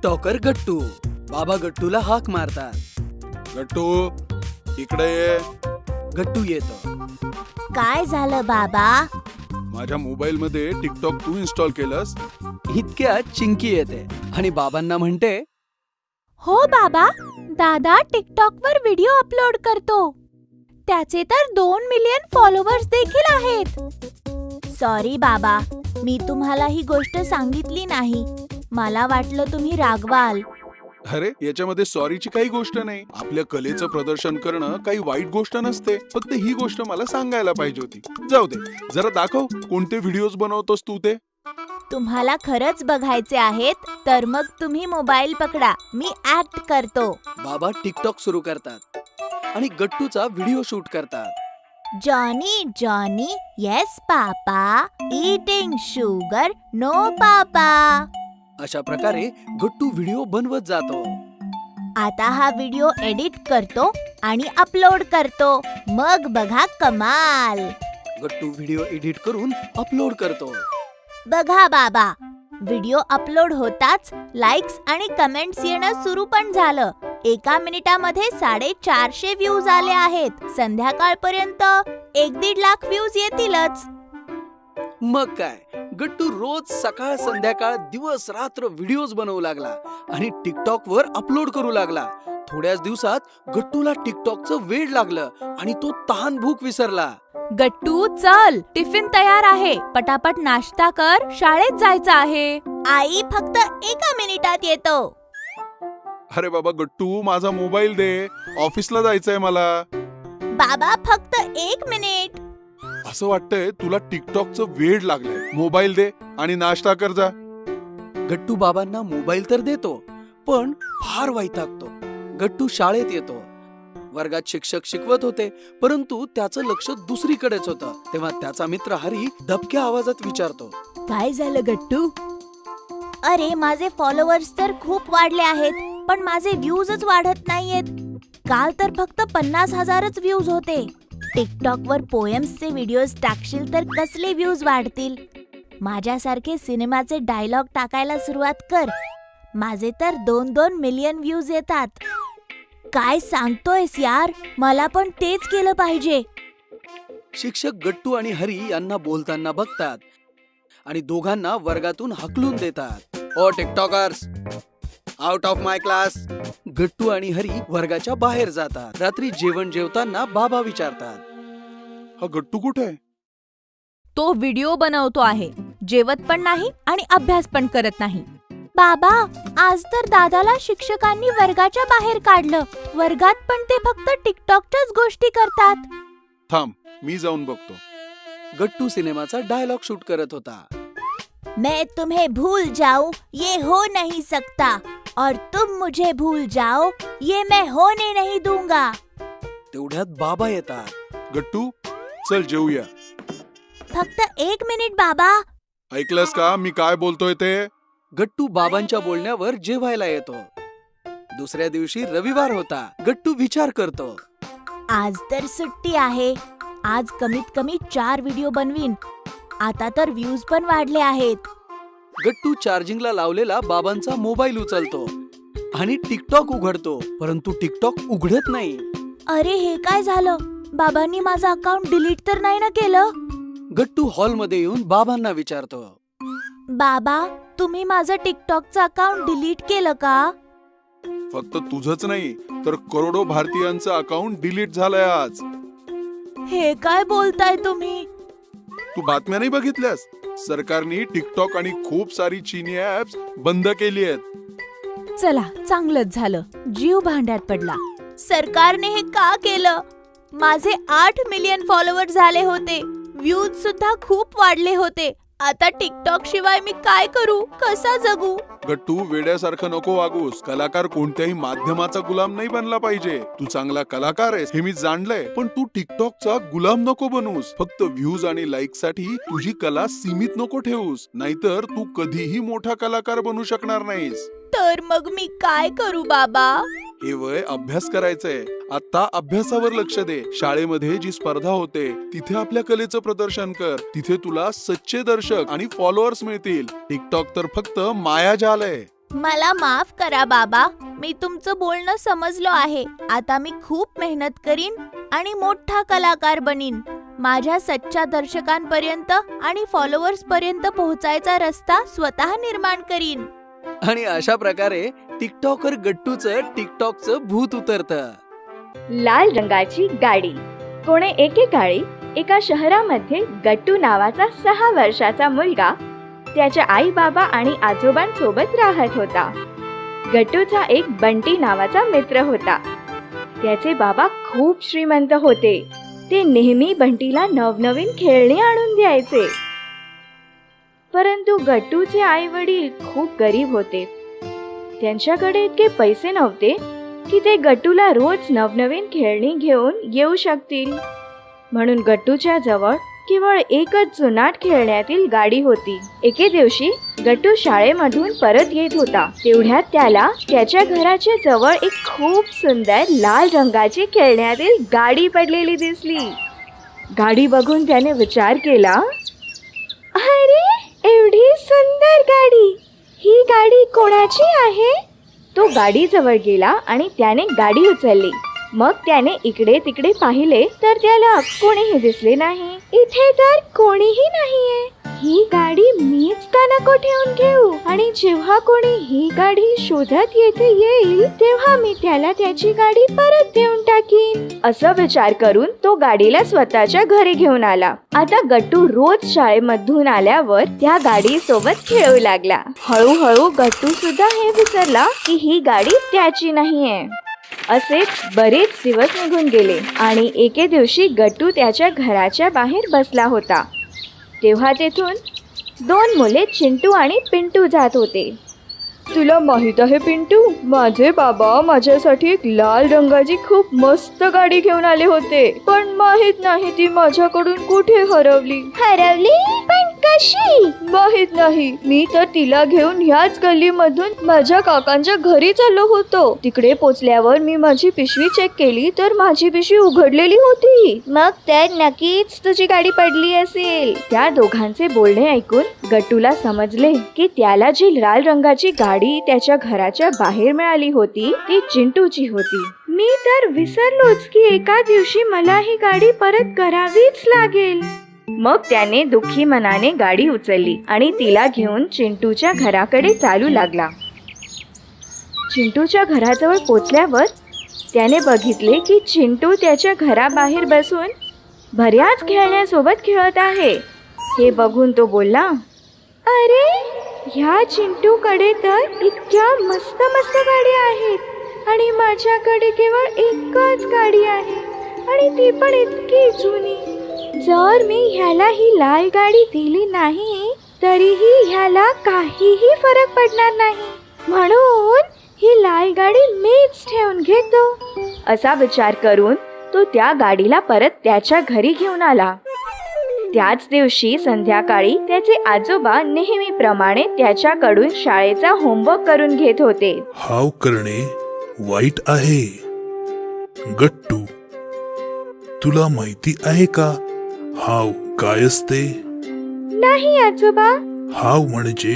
TikToker गट्टू. बाबा गट्टूला हाक मारतात. गट्टू इकडे ये. गट्टू येतो. काय झालं बाबा? माझ्या मोबाईल मध्ये टिकटॉक तू इन्स्टॉल केलंस? इतक्यात चिंकी येते आणि बाबांना म्हणते, हो बाबा, दादा टिकटॉक वर व्हिडिओ अपलोड करतो. त्याचे तर 2 मिलियन फॉलोअर्स देखील आहेत. सॉरी बाबा, मी तुम्हाला ही गोष्ट सांगितली नाही. मला वाटलं तुम्ही रागवाल. अरे याच्यामध्ये सॉरीची काही गोष्ट नाही. आपल्या कलेचं प्रदर्शन करणं काही वाईट गोष्ट नसते. फक्त ही गोष्ट मला सांगायला पाहिजे होती. जाऊ दे, जरा दाखव कोणते व्हिडिओज बनवतोस तू ते. तुम्हाला खरंच बघायचे आहेत तर मग तुम्ही मोबाईल पकडा, मी ऍक्ट करतो. बाबा टिकटॉक सुरू करतात आणि गट्टूचा व्हिडिओ शूट करतात. जॉनी जॉनी येस पापा, ईटिंग शुगर नो पापा. अशा प्रकारे गट्टू व्हिडिओ बनवत जातो. आता हा व्हिडिओ एडिट करतो आणि अपलोड करतो. मग बघा कमाल. गट्टू व्हिडिओ एडिट करून अपलोड करतो. बघा बाबा, व्हिडिओ अपलोड होताच लाईक्स आणि कमेंट्स येणं सुरू पण झालं. 1 मिनिटामध्ये 450 व्ह्यूज आले आहेत. संध्याकाळपर्यंत 1-1.5 लाख व्ह्यूज येतीलच. मग काय, गट्टू रोज सकाळ संध्याकाळ दिवस रात्र व्हिडिओज बनवू लागला आणि टिकटॉक वर अपलोड करू लागला. थोड्याच दिवसात गट्टूला टिकटॉकचं वेड लागलं आणि तो तहान भूक विसरला. गट्टू चल, टिफिन तयार आहे. पटापट नाश्ता कर, शाळेत जायचं आहे. आई फक्त 1 मिनिटात येतो. अरे बाबा गट्टू, माझा मोबाईल दे, ऑफिसला जायचंय मला. बाबा फक्त 1 मिनिट. असं वाटतंय तुला टिकटॉकचं वेड लागलंय. मोबाईल दे आणि नाश्ता कर जा. गट्टू बाबांना मोबाईल तर देतो, पण फार वैतागतो. गट्टू शाळेत येतो. वर्गात शिक्षक शिकवत होते, परंतु त्याचं लक्ष दुसरीकडेच होतं. तेव्हा त्याचा मित्र हरी दबक्या आवाजात विचारतो, काय झालं गट्टू? अरे माझे फॉलोअर्स तर खूप वाढले आहेत, पण माझे व्ह्यूजच वाढत नाहीयेत. काल तर फक्त 50,000च व्ह्यूज होते. टिकटॉक वर पोएम्सचे व्हिडिओज टाकशील तर कसले व्ह्यूज वाढतील? माझ्यासारखे सिनेमाचे डायलॉग टाकायला सुरुवात कर. माझे तर 2-2 मिलियन व्ह्यूज येतात. काय सांगतोयस यार, मला पण तेच केलं पाहिजे. शिक्षक गट्टू आणि हरी यांना बोलताना बघतात आणि दोघांना वर्गातून हकलून देतात. Oh TikTokers, out of my class. Gattu आणि हरी वर्गाच्या बाहेर जातात. रात्री जेवण जेवताना बाबा विचारतात, हा गट्टू कुठे आहे? तो व्हिडिओ बनवतो आहे. जेवत पण नाही आणि अभ्यास पण करत नाही. बाबा, आज तर दादाला शिक्षकांनी वर्गाच्या बाहेर काढलं. वर्गात पण ते फक्त टिकटॉकच्याच गोष्टी करतात. थांब, मी जाऊन बघतो. गट्टू सिनेमाचा डायलॉग शूट करत होता. मैं तुम्हें भूल जाऊं ये हो नहीं सकता, और तुम मुझे भूल जाओ ये मैं होने नहीं दूंगा. तेवढ्यात बाबा येतात. गट्टू चल जेवूया. फक्त 1 मिनिट बाबा. ऐकलंस का मी काय बोलतोय ते? गट्टू बाबांच्या बोलण्यावर जेवायला येतो. दुसऱ्या दिवशी रविवार होता. गट्टू विचार करतो, आज तर सुट्टी आहे. आज कमीत कमी 4 व्हिडिओ बनवीन. आता तर व्ह्यूज पण वाढले आहेत. गट्टू चार्जिंगला लावलेला बाबांचा मोबाईल उचलतो आणि टिकटॉक उघडतो, परंतु टिकटॉक उघडत नाही. अरे हे काय झालं? बाबांनी माझं अकाउंट डिलीट तर नाही ना केलं? गट्टू हॉलमध्ये येऊन बाबांना विचारतो, बाबा, तुम्ही माझं टिकटॉकचं अकाउंट डिलीट केलं का? फक्त तुझंच नाही तर करोडो भारतीयांचं अकाउंट डिलीट झालंय आज. हे काय बोलताय तुम्ही? तू बातम्या नाही बघितल्यास? सरकारने टिकटॉक आणि खूप सारी चीनी ऍप्स बंद केली आहेत. चला, चांगलंच झालं. जीव भांड्यात पडला. सरकारने हे का केलं? माझे 8 मिलियन फॉलोअर झाले होते. व्ह्यूज सुद्धा खूप वाढले होते. आता टिकटॉक शिवाय मी काय करू? कसा जगू? गट्टू, वेड्यासारखं नको वागूस. कलाकार कोणत्याही माध्यमाचा गुलाम नाही बनला पाहिजे. तू चांगला कलाकार आहेस हे मी जाणलंय, पण तू टिकटॉकचा गुलाम नको बनूस. फक्त व्ह्यूज आणि लाईक साठी तुझी कला सीमित नको ठेवूस, नाहीतर तू कधीही मोठा कलाकार बनू शकणार नाहीस. तर मग मी काय करू बाबा? हे वय अभ्यास करायचंय. आता अभ्यासावर लक्ष दे. शाळेमध्ये जी स्पर्धा होते तिथे आपल्या कलेचं प्रदर्शन कर. तिथे तुला सच्चे दर्शक आणि फॉलोअर्स मिळतील. टिकटॉक तर फक्त मायाजाल आहे. मला माफ करा बाबा, मी तुमचं बोलणं समजलो आहे. आता मी खूप मेहनत करीन आणि मोठा कलाकार बनीन. माझ्या सच्च्या दर्शकांपर्यंत आणि फॉलोअर्स पर्यंत पोहोचायचा रस्ता स्वतः निर्माण करीन. आणि अशा प्रकारे टिकटॉकर गट्टूचं टिकटॉकचं भूत उतरतं. लाल रंगाची गाडी. कोणे एकेकाळी एका शहरामध्ये गट्टू नावाचा 6 वर्षाचा मुलगा त्याच्या आई बाबा आणि आजोबांसोबत राहत होता. गट्टूचा एक बंटी नावाचा मित्र होता. त्याचे बाबा खूप श्रीमंत होते. ते नेहमी बंटीला नवनवीन खेळणी आणून द्यायचे. परंतु गट्टूचे आई वडील खूप गरीब होते. त्यांच्याकडे इतके पैसे नव्हते की ते गट्टूला रोज नवनवीन खेळणी घेऊन येऊ शकतील. म्हणून गट्टूच्या जवळ केवळ एकच जुनाट खेळण्यातील गाडी होती. एके दिवशी गट्टू शाळेमधून परत येत होता. तेवढ्यात त्याला त्याच्या घराच्या जवळ एक खूप सुंदर लाल रंगाची खेळण्यातील गाडी पडलेली दिसली. गाडी बघून त्याने विचार केला, अरे एवढी सुंदर गाडी, ही गाडी कोणाची आहे? तो गाडीजवळ गेला आणि त्याने गाडी उचलली. मग त्याने इकडे तिकडे पाहिले तर त्याला कोणीही दिसले नाही. इथे तर कोणीही नाहीये. ही गाडी मीच का नको ठेवून घेऊ आणि जेव्हा कोणी ही गाडी शोधत येथे येईल तेव्हा मी त्याला त्याची गाडी परत देऊन टाकीन. असा विचार करून तो गाडीला स्वतःच्या घरी घेऊन आला. आता गट्टू रोज शाळेमधून आल्यावर त्या गाडी सोबत खेळू लागला. हळूहळू गट्टू सुद्धा हे विसरला की ही गाडी त्याची नाहीये. असेच बरेच दिवस निघून गेले आणि एके दिवशी गट्टू त्याच्या घराच्या बाहेर बसला होता. तेव्हा तेथून 2 मुले चिंटू आणि पिंटू जात होते. तुला माहित आहे पिंटू, माझे बाबा माझ्यासाठी एक लाल रंगाची खूप मस्त गाडी घेऊन आले होते, पण माहित नाही ती माझ्याकडून कुठे हरवली. हरवली? पण कशी? माहित नाही. मी तर तिला घेऊन ह्याच गल्लीमधून माझ्या काकांच्या घरी चाललो होतो. तिकडे पोचल्यावर मी माझी पिशवी चेक केली तर माझी पिशवी उघडलेली होती. मग तर नक्कीच तुझी गाडी पडली असेल. त्या दोघांचे बोलणे ऐकून गट्टूला समजले की त्याला जी लाल रंगाची गाडी त्याच्या घराच्या बाहेर मिळाली होती ती चिंटूची होती. मी तर विसरलोच की एका दिवशी मला ही गाडी परत करावीच लागेल. मग त्याने दुःखी मनाने गाडी उचलली आणि तिला घेऊन चिंटूच्या घराकडे चालू लागला. चिंटूच्या घराजवळ पोचल्यावर त्याने बघितले की चिंटू त्याच्या घराबाहेर बसून बऱ्याच खेळण्यासोबत खेळत आहे. हे बघून तो बोलला, अरे ह्या चिंटूकडे तर इतक्या मस्त मस्त गाड्या आहेत आणि माझ्याकडे केवळ एकच गाडी आहे आणि ती पण इतकी जुनी. जर मी ह्याला ही लाल गाडी दिली नाही तरीही ह्याला काहीही फरक पडणार नाही, म्हणून ही लाल गाडी मीच ठेवून घेतो. असा विचार करून तो त्या गाडीला परत त्याच्या घरी घेऊन आला. त्याच दिवशी संध्याकाळी त्याचे आजोबा नेहमीप्रमाणे त्याच्याकडून शाळेचा होमवर्क करून घेत होते. हाव करणे वाईट आहे. गट्टू, तुला माहिती आहे का हाव काय असते? नाही आजोबा. हाव म्हणजे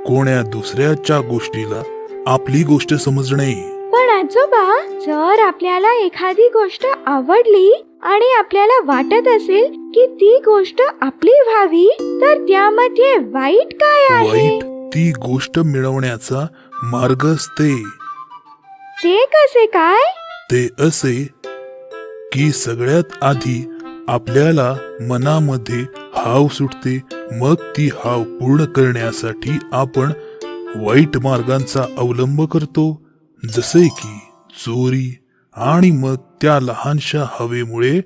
कोण्या दुसऱ्याच्या गोष्टीला आपली गोष्ट समजणे. पण आजोबा, जर आपल्याला एखादी गोष्ट आवडली आणि आपल्याला वाटत असेल की ती गोष्ट आपली व्हावी तर त्यामध्ये वाईट काय आहे? वाईट ती गोष्ट मिळवण्याचा मार्ग असते. ते कसे काय? ते असे की सगळ्यात आधी आपल्याला मनामध्ये हाव सुटते, मग ती हाव पूर्ण करण्यासाठी आपण वाईट मार्गांचा अवलंब करतो, जसे की चोरी, आणि मग त्या लहानशा हवेमुळे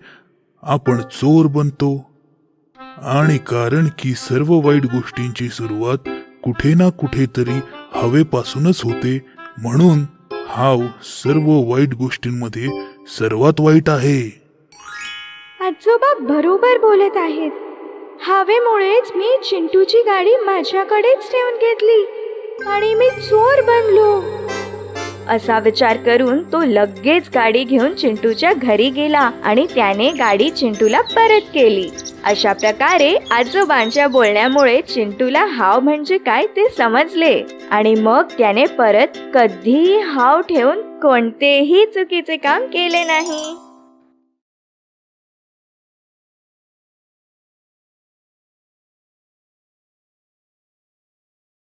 आपण चोर बनतो. आणि कारण की सर्व वाईट गोष्टींची सुरुवात कुठे ना कुठेतरी हवेपासूनच होते, म्हणून हाव सर्व वाईट गोष्टींमध्ये सर्वात वाईट आहे. आजोबा बरोबर बोलत आहेत. हवेमुळेच मी चिंटूची गाडी माझ्याकडेच ठेवून घेतली आणि मी चोर बनलो. असा विचार करून तो लगेच गाडी घेऊन चिंटूच्या घरी गेला आणि त्याने गाडी चिंटूला परत केली. अशा प्रकारे आजोबांच्या बोलण्यामुळे चिंटूला हाव म्हणजे काय ते समजले आणि मग त्याने परत कधीही हाव ठेवून कोणतेही चुकीचे काम केले नाही.